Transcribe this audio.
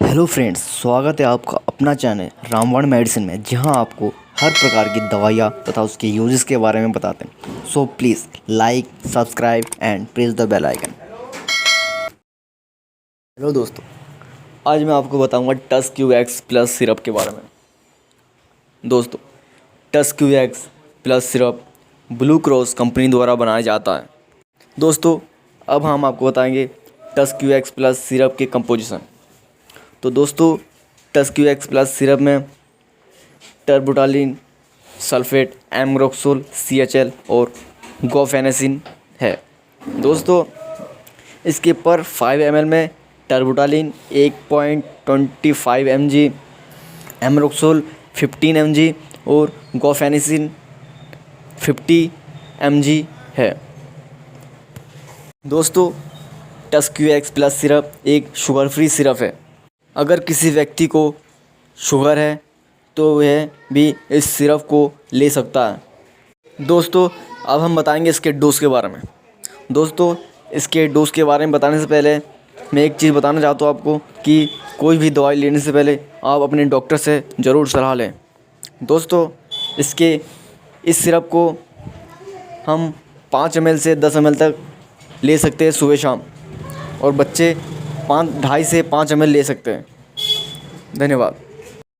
Hello friends, स्वागत है आपका अपना चैनल रामवाण मेडिसिन में, जहां आपको हर प्रकार की दवाइयाँ तथा उसके यूजेस के बारे में बताते हैं। So please like, subscribe and press the bell icon. Hello दोस्तों, आज मैं आपको बताऊंगा टस्क्यूएक्स प्लस सिरप के बारे में। दोस्तों, TusqX plus syrup Blue Cross company द्वारा बनाया जाता है। दोस्तों, अब हम आपको बताएंगे टस्क्यूएक्स प्लस सिरप के कंपोजिशन। तो दोस्तों, टस्क्यूएक्स प्लस सिरप में टर्बुटालिन, सल्फेट, एमरोक्सोल, CHL और गोफेनेसिन है। दोस्तों, इसके पर 5 ml में टर्बुटालिन 1.25 mg, एमरोक्सोल 15 mg और गोफेनेसिन 50 mg है। दोस्तों, टस्क्यूएक्स प्लस सिरप एक शुगर फ्री सिरप है। अगर किसी व्यक्ति को शुगर है तो वह भी इस सिरप को ले सकता है। दोस्तों, अब हम बताएंगे इसके डोज के बारे में। दोस्तों, इसके डोज के बारे में बताने से पहले मैं एक चीज़ बताना चाहता हूँ आपको कि कोई भी दवाई लेने से पहले आप अपने डॉक्टर से ज़रूर सलाह लें। दोस्तों, इस सिरप को हम 5 ml से 10 ml तक ले सकते हैं सुबह शाम, और बच्चे 2.5 से 5 ml ले सकते हैं। धन्यवाद।